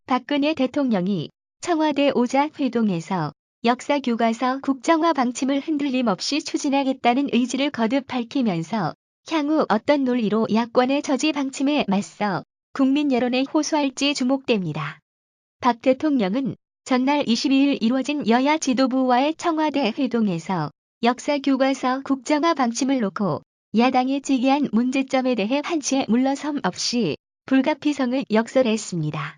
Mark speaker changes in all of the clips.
Speaker 1: 박근혜 대통령이 청와대 오자회동에서 역사교과서 국정화 방침을 흔들림 없이 추진하겠다는 의지를 거듭 밝히면서 향후 어떤 논리로 야권의 저지 방침에 맞서 국민 여론에 호소할지 주목됩니다. 박 대통령은 전날 22일 이뤄진 여야 지도부와의 청와대 회동에서 역사교과서 국정화 방침을 놓고 야당이 제기한 문제점에 대해 한치의 물러섬 없이 불가피성을 역설했습니다.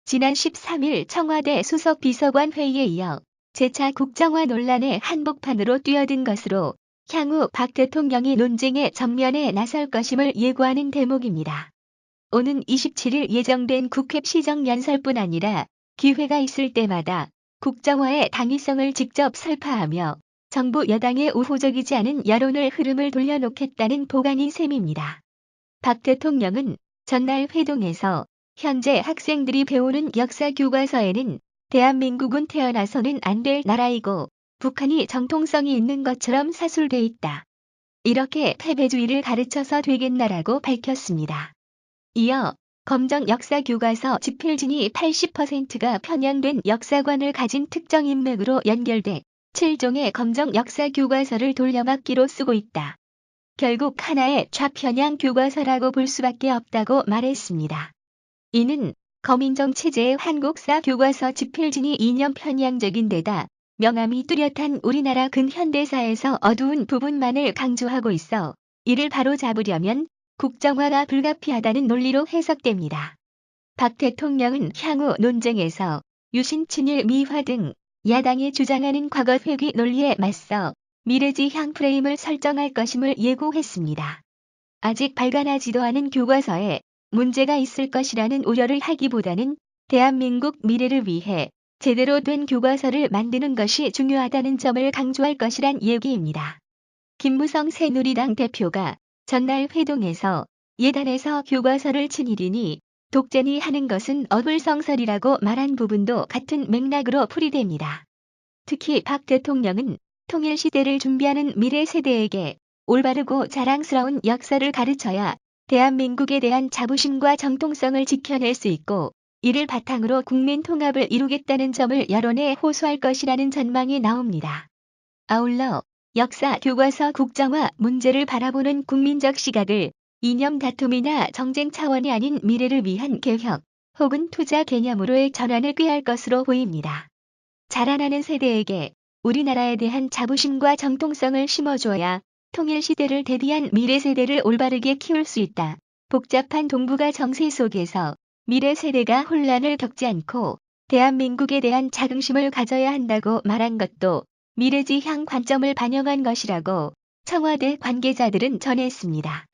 Speaker 1: 지난 13일 청와대 수석 비서관 회의에 이어 재차 국정화 논란의 한복판으로 뛰어든 것으로 향후 박 대통령이 논쟁의 전면에 나설 것임을 예고하는 대목입니다. 오는 27일 예정된 국회 시정연설뿐 아니라 기회가 있을 때마다 국정화의 당위성을 직접 설파하며 정부 여당의 우호적이지 않은 여론을 흐름을 돌려놓겠다는 보관인 셈입니다. 박 대통령은 전날 회동에서 현재 학생들이 배우는 역사교과서에는 대한민국은 태어나서는 안 될 나라이고 북한이 정통성이 있는 것처럼 사술돼 있다. 이렇게 패배주의를 가르쳐서 되겠나라고 밝혔습니다. 이어 검정 역사교과서 집필진이 80%가 편향된 역사관을 가진 특정 인맥으로 연결돼 7종의 검정 역사교과서를 돌려막기로 쓰고 있다. 결국 하나의 좌편향 교과서라고 볼 수밖에 없다고 말했습니다. 이는 검인정 체제의 한국사 교과서 집필진이 이념 편향적인 데다 명암이 뚜렷한 우리나라 근현대사에서 어두운 부분만을 강조하고 있어 이를 바로잡으려면 국정화가 불가피하다는 논리로 해석됩니다. 박 대통령은 향후 논쟁에서 유신 친일 미화 등 야당이 주장하는 과거 회귀 논리에 맞서 미래지향 프레임을 설정할 것임을 예고했습니다. 아직 발간하지도 않은 교과서에 문제가 있을 것이라는 우려를 하기보다는 대한민국 미래를 위해 제대로 된 교과서를 만드는 것이 중요하다는 점을 강조할 것이란 얘기입니다. 김무성 새누리당 대표가 전날 회동에서 예단에서 교과서를 친일이니 독재니 하는 것은 어불성설이라고 말한 부분도 같은 맥락으로 풀이됩니다. 특히 박 대통령은 통일시대를 준비하는 미래 세대에게 올바르고 자랑스러운 역사를 가르쳐야 대한민국에 대한 자부심과 정통성을 지켜낼 수 있고 이를 바탕으로 국민 통합을 이루겠다는 점을 여론에 호소할 것이라는 전망이 나옵니다. 아울러 역사 교과서 국정화 문제를 바라보는 국민적 시각을 이념 다툼이나 정쟁 차원이 아닌 미래를 위한 개혁 혹은 투자 개념으로의 전환을 꾀할 것으로 보입니다. 자라나는 세대에게 우리나라에 대한 자부심과 정통성을 심어줘야 통일시대를 대비한 미래 세대를 올바르게 키울 수 있다. 복잡한 동북아 정세 속에서 미래 세대가 혼란을 겪지 않고 대한민국에 대한 자긍심을 가져야 한다고 말한 것도 미래지향 관점을 반영한 것이라고 청와대 관계자들은 전했습니다.